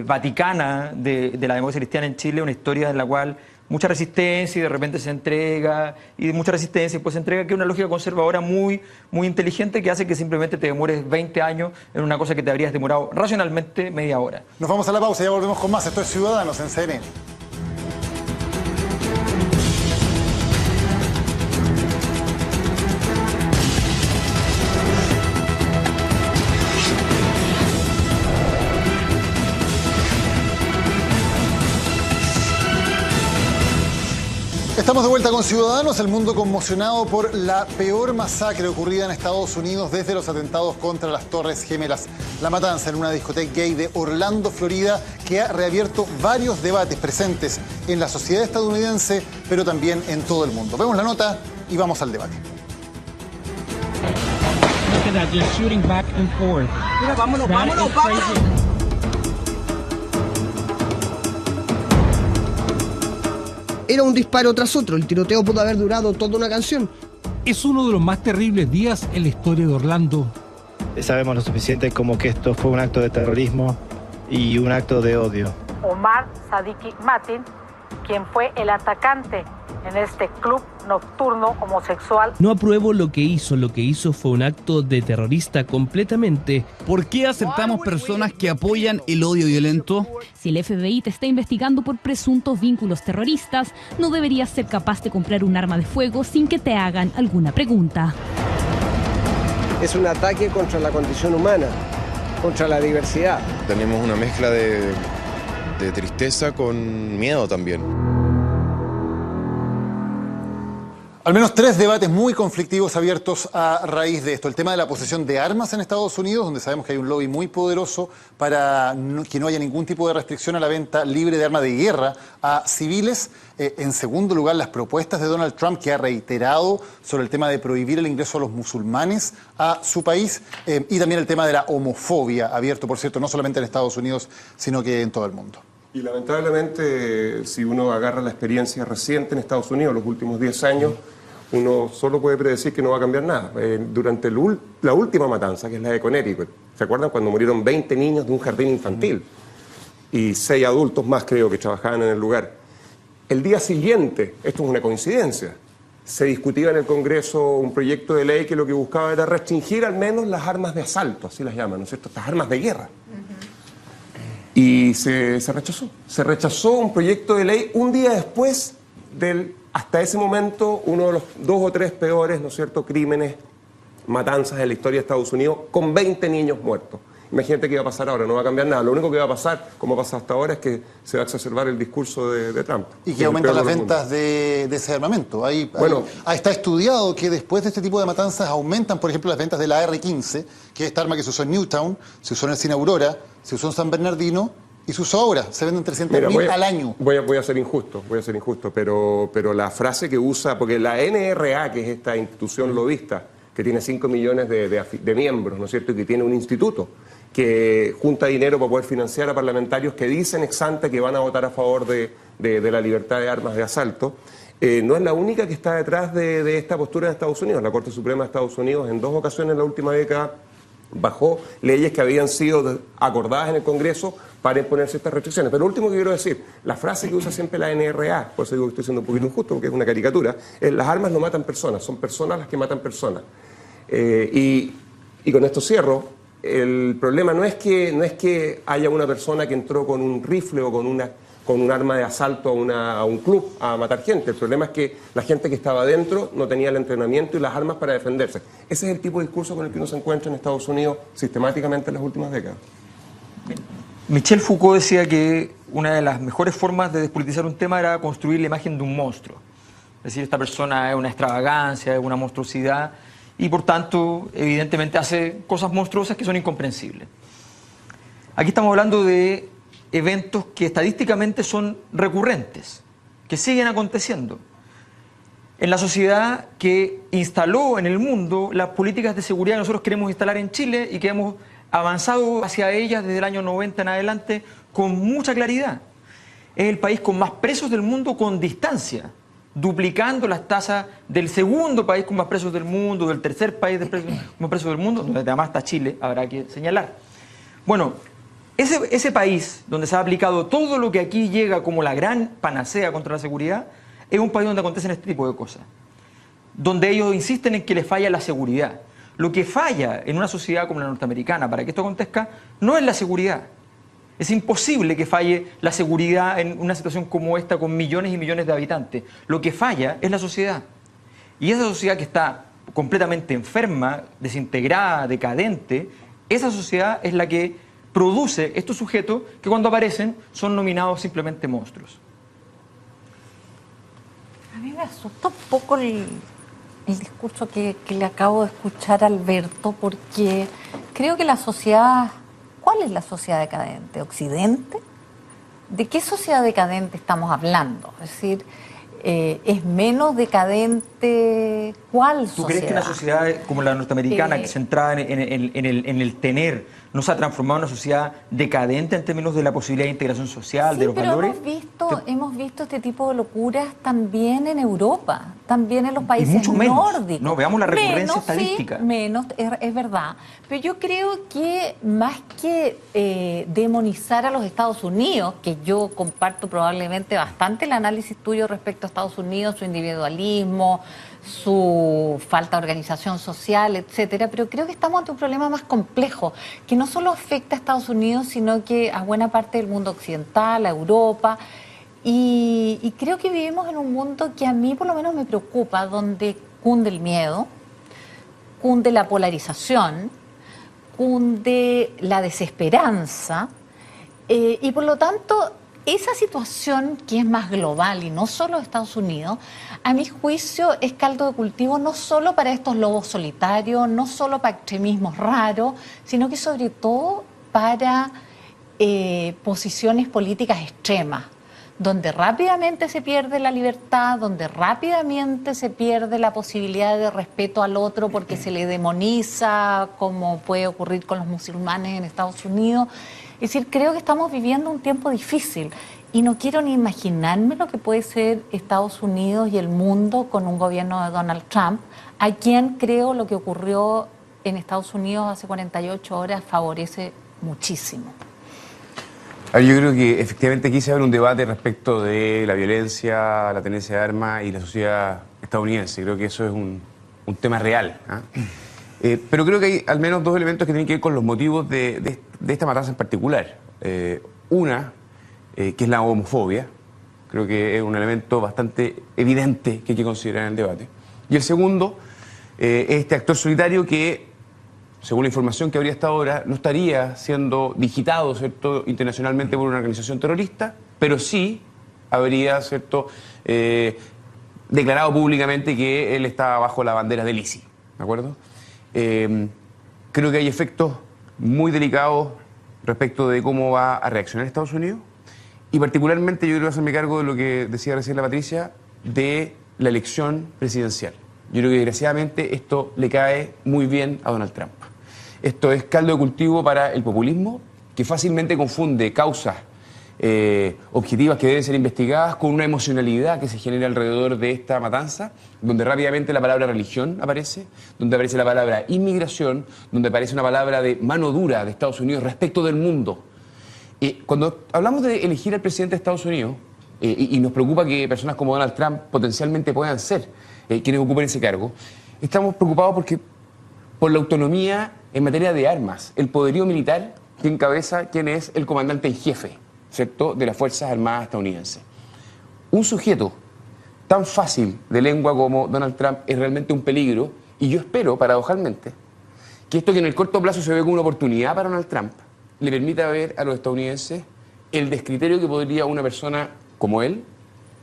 vaticana de la democracia cristiana en Chile es una historia en la cual mucha resistencia y de repente se entrega, y mucha resistencia y después se entrega, que es una lógica conservadora muy inteligente que hace que simplemente te demores 20 años en una cosa que te habrías demorado racionalmente media hora. Nos vamos a la pausa y ya volvemos con más. Esto es Ciudadanos en CNN. Estamos de vuelta con Ciudadanos, el mundo conmocionado por la peor masacre ocurrida en Estados Unidos desde los atentados contra las Torres Gemelas. La matanza en una discoteca gay de Orlando, Florida, que ha reabierto varios debates presentes en la sociedad estadounidense, pero también en todo el mundo. Vemos la nota y vamos al debate. Mira, vámonos, vámonos, vámonos. Era un disparo tras otro, el tiroteo pudo haber durado toda una canción. Es uno de los más terribles días en la historia de Orlando. Sabemos lo suficiente como que esto fue un acto de terrorismo y un acto de odio. Omar Sadiki Matin, quien fue el atacante en este club nocturno homosexual. No apruebo lo que hizo. Lo que hizo fue un acto de terrorista completamente. ¿Por qué aceptamos personas que apoyan el odio violento? Si el FBI te está investigando por presuntos vínculos terroristas, no deberías ser capaz de comprar un arma de fuego sin que te hagan alguna pregunta. Es un ataque contra la condición humana, contra la diversidad. Tenemos una mezcla de tristeza con miedo también. Al menos 3 debates muy conflictivos abiertos a raíz de esto. El tema de la posesión de armas en Estados Unidos, donde sabemos que hay un lobby muy poderoso para que no haya ningún tipo de restricción a la venta libre de armas de guerra a civiles. En segundo lugar, las propuestas de Donald Trump, que ha reiterado sobre el tema de prohibir el ingreso a los musulmanes a su país. Y también el tema de la homofobia, abierto, por cierto, no solamente en Estados Unidos, sino que en todo el mundo. Y lamentablemente, si uno agarra la experiencia reciente en Estados Unidos, los últimos 10 años, uno solo puede predecir que no va a cambiar nada. Durante la última matanza, que es la de Connecticut, ¿se acuerdan? Cuando murieron 20 niños de un jardín infantil y 6 adultos más, creo, que trabajaban en el lugar. El día siguiente, esto es una coincidencia, se discutía en el Congreso un proyecto de ley que lo que buscaba era restringir al menos las armas de asalto, así las llaman, ¿no es cierto? Estas armas de guerra. Y se rechazó. Se rechazó un proyecto de ley un día después del, hasta ese momento, uno de los 2 o 3 peores, ¿no es cierto?, crímenes, matanzas en la historia de Estados Unidos, con 20 niños muertos. Imagínate qué va a pasar ahora, no va a cambiar nada. Lo único que va a pasar, como pasa hasta ahora, es que se va a exacerbar el discurso de Trump. Y que aumentan las ventas de ese armamento. Está estudiado que después de este tipo de matanzas aumentan, por ejemplo, las ventas de la AR-15, que es esta arma que se usó en Newtown, se usó en el Cine Aurora, se usó en San Bernardino y se usó ahora. Se venden 300.000 al año. Voy a ser injusto, pero la frase que usa, porque la NRA, que es esta institución lobista, que tiene 5 millones de miembros, ¿no es cierto?, y que tiene un instituto que junta dinero para poder financiar a parlamentarios que dicen ex ante que van a votar a favor de la libertad de armas de asalto, no es la única que está detrás de esta postura en Estados Unidos. La Corte Suprema de Estados Unidos en 2 ocasiones en la última década bajó leyes que habían sido acordadas en el Congreso para imponer ciertas restricciones. Pero lo último que quiero decir, la frase que usa siempre la NRA, por eso digo que estoy siendo un poquito injusto porque es una caricatura, es: las armas no matan personas, son personas las que matan personas. Y con esto cierro. El problema no es que haya una persona que entró con un rifle o con un arma de asalto a un club a matar gente. El problema es que la gente que estaba adentro no tenía el entrenamiento y las armas para defenderse. Ese es el tipo de discurso con el que uno se encuentra en Estados Unidos sistemáticamente en las últimas décadas. Michel Foucault decía que una de las mejores formas de despolitizar un tema era construir la imagen de un monstruo. Es decir, esta persona es una extravagancia, es una monstruosidad, y por tanto, evidentemente, hace cosas monstruosas que son incomprensibles. Aquí estamos hablando de eventos que estadísticamente son recurrentes, que siguen aconteciendo. En la sociedad que instaló en el mundo las políticas de seguridad que nosotros queremos instalar en Chile y que hemos avanzado hacia ellas desde el año 90 en adelante con mucha claridad. Es el país con más presos del mundo con distancia, duplicando las tasas del segundo país con más presos del mundo, del tercer país con más presos del mundo, donde además está Chile, habrá que señalar. Bueno, ese país donde se ha aplicado todo lo que aquí llega como la gran panacea contra la seguridad, es un país donde acontecen este tipo de cosas, donde ellos insisten en que les falla la seguridad. Lo que falla en una sociedad como la norteamericana para que esto acontezca no es la seguridad. Es imposible que falle la seguridad en una situación como esta con millones y millones de habitantes. Lo que falla es la sociedad. Y esa sociedad que está completamente enferma, desintegrada, decadente, esa sociedad es la que produce estos sujetos que cuando aparecen son nominados simplemente monstruos. A mí me asusta un poco el discurso que le acabo de escuchar a Alberto, porque creo que la sociedad... ¿Cuál es la sociedad decadente? ¿Occidente? ¿De qué sociedad decadente estamos hablando? Es decir, ¿es menos decadente ¿cuál ¿Tú crees que una sociedad como la norteamericana, que centrada en el tener, no se ha transformado en una sociedad decadente en términos de la posibilidad de integración social, de los valores? Hemos visto este tipo de locuras también en Europa, también en los países nórdicos. No, veamos la recurrencia estadística. Sí, menos, es verdad. Pero yo creo que más que demonizar a los Estados Unidos, que yo comparto probablemente bastante el análisis tuyo respecto a Estados Unidos, su individualismo, su falta de organización social, etcétera, pero creo que estamos ante un problema más complejo, que no solo afecta a Estados Unidos, sino que a buena parte del mundo occidental, a Europa, y creo que vivimos en un mundo que a mí por lo menos me preocupa, donde cunde el miedo, cunde la polarización, cunde la desesperanza, y por lo tanto esa situación que es más global y no solo de Estados Unidos, a mi juicio es caldo de cultivo no solo para estos lobos solitarios, no solo para extremismos raros, sino que sobre todo para posiciones políticas extremas, donde rápidamente se pierde la libertad, donde rápidamente se pierde la posibilidad de respeto al otro porque se le demoniza, como puede ocurrir con los musulmanes en Estados Unidos. Es decir, creo que estamos viviendo un tiempo difícil y no quiero ni imaginarme lo que puede ser Estados Unidos y el mundo con un gobierno de Donald Trump, a quien creo lo que ocurrió en Estados Unidos hace 48 horas favorece muchísimo. Yo creo que efectivamente aquí se abre un debate respecto de la violencia, la tenencia de armas y la sociedad estadounidense. Creo que eso es un tema real, ¿eh? Pero creo que hay al menos dos elementos que tienen que ver con los motivos de esta matanza en particular. Una, que es la homofobia. Creo que es un elemento bastante evidente que hay que considerar en el debate. Y el segundo, este actor solitario que, según la información que habría hasta ahora, no estaría siendo digitado, ¿cierto?, internacionalmente por una organización terrorista, pero sí habría, ¿cierto?, declarado públicamente que él estaba bajo la bandera del ISIS, ¿de acuerdo? Creo que hay efectos muy delicados respecto de cómo va a reaccionar Estados Unidos y particularmente yo creo que hacerme cargo de lo que decía recién la Patricia, de la elección presidencial. Yo creo que desgraciadamente esto le cae muy bien a Donald Trump. Esto es caldo de cultivo para el populismo, que fácilmente confunde causas objetivas que deben ser investigadas con una emocionalidad que se genera alrededor de esta matanza, donde rápidamente la palabra religión aparece, donde aparece la palabra inmigración, donde aparece una palabra de mano dura de Estados Unidos respecto del mundo. Cuando hablamos de elegir al presidente de Estados Unidos, y nos preocupa que personas como Donald Trump potencialmente puedan ser quienes ocupen ese cargo, estamos preocupados por la autonomía en materia de armas, el poderío militar que encabeza quien es el comandante en jefe, ¿cierto?, de las Fuerzas Armadas estadounidenses. Un sujeto tan fácil de lengua como Donald Trump es realmente un peligro y yo espero, paradojalmente, que esto que en el corto plazo se ve como una oportunidad para Donald Trump le permita ver a los estadounidenses el descriterio que podría una persona como él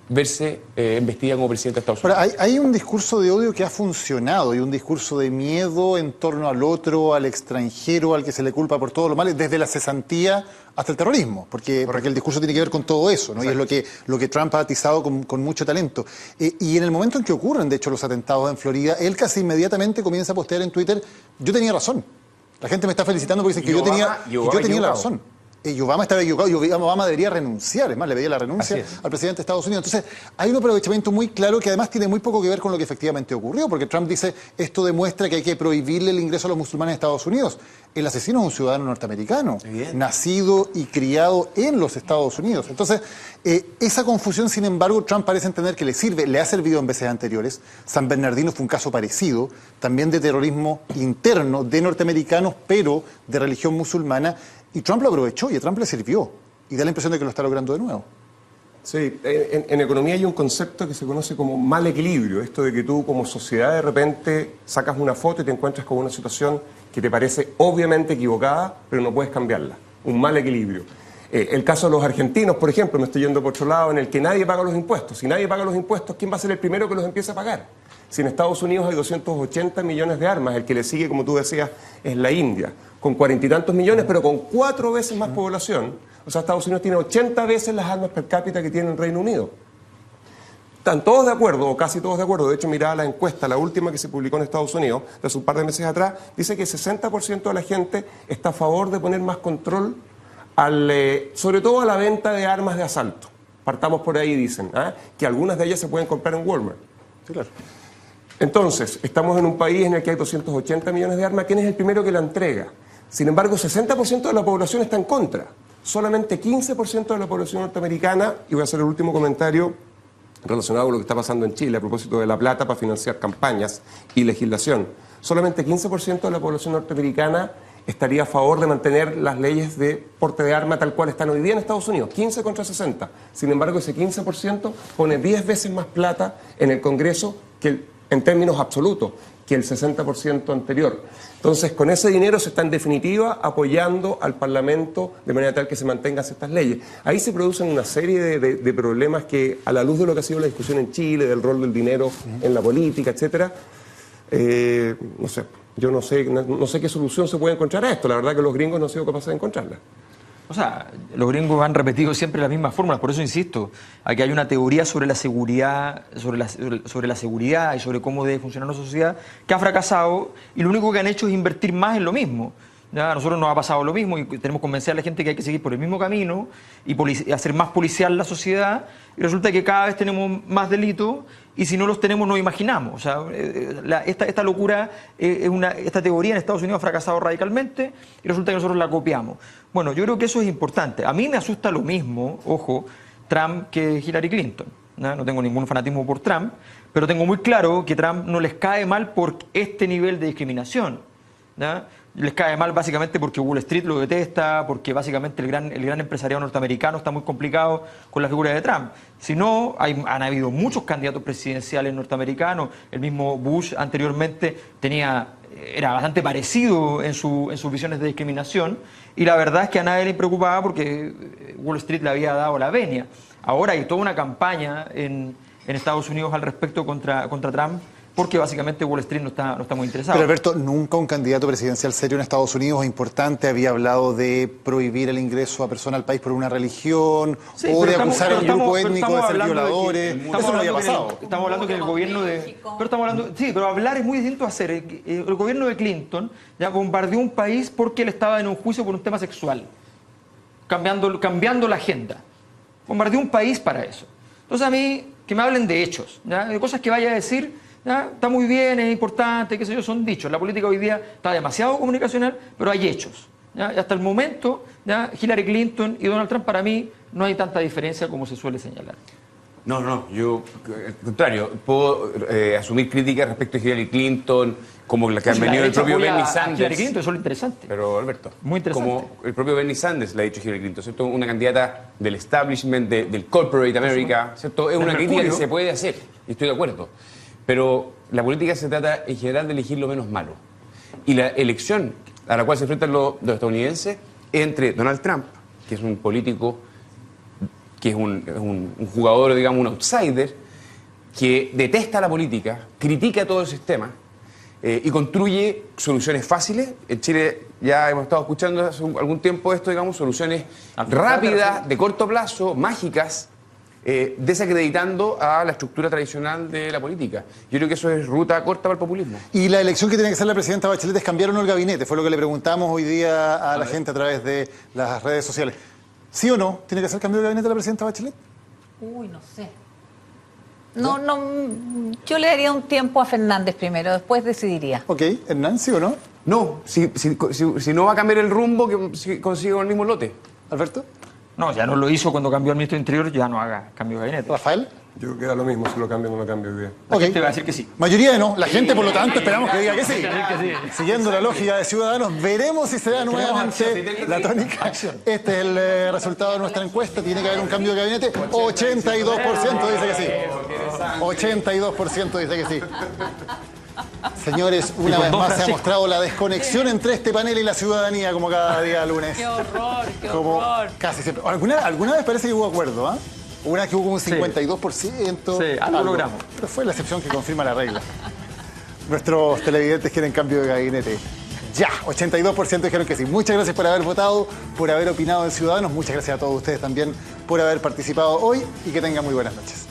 verse investida como presidente de Estados Unidos. Ahora, hay un discurso de odio que ha funcionado y un discurso de miedo en torno al otro, al extranjero, al que se le culpa por todo lo malo, desde la cesantía hasta el terrorismo, porque el discurso tiene que ver con todo eso, ¿no? Y es lo que Trump ha atizado con mucho talento. Y en el momento en que ocurren, de hecho, los atentados en Florida, él casi inmediatamente comienza a postear en Twitter, yo tenía razón. La gente me está felicitando porque dicen que yo tenía la razón. Y Obama estaba equivocado, y Obama debería renunciar, es más, le pedía la renuncia al presidente de Estados Unidos. Entonces, hay un aprovechamiento muy claro que además tiene muy poco que ver con lo que efectivamente ocurrió, porque Trump dice, esto demuestra que hay que prohibirle el ingreso a los musulmanes a Estados Unidos. El asesino es un ciudadano norteamericano, nacido y criado en los Estados Unidos. Entonces, esa confusión, sin embargo, Trump parece entender que le sirve, le ha servido en veces anteriores. San Bernardino fue un caso parecido, también de terrorismo interno de norteamericanos, pero de religión musulmana. Y Trump lo aprovechó y a Trump le sirvió. Y da la impresión de que lo está logrando de nuevo. Sí, en economía hay un concepto que se conoce como mal equilibrio. Esto de que tú como sociedad de repente sacas una foto y te encuentras con una situación que te parece obviamente equivocada, pero no puedes cambiarla. Un mal equilibrio. El caso de los argentinos, por ejemplo, me estoy yendo por otro lado, en el que nadie paga los impuestos. Si nadie paga los impuestos, ¿quién va a ser el primero que los empiece a pagar? Si en Estados Unidos hay 280 millones de armas, el que le sigue, como tú decías, es la India, con 40 y tantos millones, pero con 4 veces más población. O sea, Estados Unidos tiene 80 veces las armas per cápita que tiene el Reino Unido. Están todos de acuerdo, o casi todos de acuerdo. De hecho, miraba la encuesta, la última que se publicó en Estados Unidos, de hace un par de meses atrás, dice que 60% de la gente está a favor de poner más control, sobre todo a la venta de armas de asalto. Partamos por ahí, dicen, que algunas de ellas se pueden comprar en Walmart. Sí, claro. Entonces, estamos en un país en el que hay 280 millones de armas. ¿Quién es el primero que la entrega? Sin embargo, 60% de la población está en contra. Solamente 15% de la población norteamericana, y voy a hacer el último comentario relacionado con lo que está pasando en Chile a propósito de la plata para financiar campañas y legislación. Solamente 15% de la población norteamericana estaría a favor de mantener las leyes de porte de arma tal cual están hoy día en Estados Unidos, 15 contra 60. Sin embargo, ese 15% pone 10 veces más plata en el Congreso en términos absolutos que el 60% anterior. Entonces, con ese dinero se está en definitiva apoyando al Parlamento de manera tal que se mantengan estas leyes. Ahí se producen una serie de problemas que, a la luz de lo que ha sido la discusión en Chile, del rol del dinero en la política, etcétera, no sé, yo no sé qué solución se puede encontrar a esto. La verdad que los gringos no han sido capaces de encontrarla. O sea, los gringos han repetido siempre las mismas fórmulas, por eso insisto, aquí hay una teoría sobre la seguridad, sobre la seguridad y sobre cómo debe funcionar una sociedad que ha fracasado y lo único que han hecho es invertir más en lo mismo. ¿Ya? A nosotros nos ha pasado lo mismo y tenemos que convencer a la gente que hay que seguir por el mismo camino y hacer más policial la sociedad y resulta que cada vez tenemos más delitos y si no los tenemos no imaginamos. O sea, esta locura, esta teoría en Estados Unidos ha fracasado radicalmente y resulta que nosotros la copiamos. Bueno, yo creo que eso es importante. A mí me asusta lo mismo, ojo, Trump que Hillary Clinton. No tengo ningún fanatismo por Trump, pero tengo muy claro que Trump no les cae mal por este nivel de discriminación. ¿Ya? Les cae mal básicamente porque Wall Street lo detesta, porque básicamente el gran empresariado norteamericano está muy complicado con la figura de Trump. Si no, han habido muchos candidatos presidenciales norteamericanos. El mismo Bush anteriormente era bastante parecido en sus visiones de discriminación y la verdad es que a nadie le preocupaba porque Wall Street le había dado la venia. Ahora hay toda una campaña en Estados Unidos al respecto contra Trump porque básicamente Wall Street no está muy interesado. Pero Alberto, nunca un candidato presidencial serio en Estados Unidos importante había hablado de prohibir el ingreso a personas al país por una religión o de acusar a un grupo étnico de ser violadores. Eso no había pasado. Estamos hablando que el gobierno de... Pero hablar es muy distinto a hacer. El gobierno de Clinton ya bombardeó un país porque él estaba en un juicio por un tema sexual, cambiando la agenda. Bombardeó un país para eso. Entonces a mí, que me hablen de hechos, ¿ya? De cosas que vaya a decir... ¿Ya? Está muy bien, es importante, qué sé yo, son dichos. La política hoy día está demasiado comunicacional, pero hay hechos. ¿Ya? Y hasta el momento, ¿ya? Hillary Clinton y Donald Trump, para mí, no hay tanta diferencia como se suele señalar. No, yo, al contrario, puedo asumir críticas respecto a Hillary Clinton, como la que han venido el propio Bernie Sanders. Hillary Clinton, eso es lo interesante. Pero, Alberto, muy interesante. Como el propio Bernie Sanders le ha dicho Hillary Clinton, ¿cierto? Una candidata del establishment, del corporate America, ¿cierto? Es una crítica que se puede hacer, y estoy de acuerdo. Pero la política se trata en general de elegir lo menos malo. Y la elección a la cual se enfrentan los estadounidenses es entre Donald Trump, que es un político, que es un jugador, digamos, un outsider, que detesta la política, critica todo el sistema y construye soluciones fáciles. En Chile ya hemos estado escuchando hace algún tiempo esto, digamos, soluciones rápidas, de corto plazo, mágicas, desacreditando a la estructura tradicional de la política. Yo creo que eso es ruta corta para el populismo. Y la elección que tiene que hacer la presidenta Bachelet es cambiar o no el gabinete. Fue lo que le preguntamos hoy día a la gente a través de las redes sociales. ¿Sí o no? ¿Tiene que hacer cambio de gabinete la presidenta Bachelet? Uy, no sé. No, yo le daría un tiempo a Fernández primero, después decidiría. Ok, Hernán, ¿sí o no? No, si no va a cambiar el rumbo, que consiga el mismo lote. ¿Alberto? No, ya no lo hizo cuando cambió al ministro de Interior, ya no haga cambio de gabinete. ¿Rafael? Yo creo que da lo mismo si lo cambio o no lo cambio hoy día. La gente va a decir que sí. Mayoría de no. La gente, por lo tanto, esperamos que diga que sí. Siguiendo la lógica de Ciudadanos, veremos si se da nuevamente la tónica. Este es el resultado de nuestra encuesta. Tiene que haber un cambio de gabinete. 82% dice que sí. 82% dice que sí. Señores, una vez más se ha mostrado la desconexión entre este panel y la ciudadanía, como cada día lunes. ¡Qué horror, qué horror! Casi siempre. ¿Alguna vez parece que hubo acuerdo, ¿ah? Una que hubo como un 52%. Sí, algo logramos. Pero fue la excepción que confirma la regla. Nuestros televidentes quieren cambio de gabinete. Ya, 82% dijeron que sí. Muchas gracias por haber votado, por haber opinado en Ciudadanos. Muchas gracias a todos ustedes también por haber participado hoy y que tengan muy buenas noches.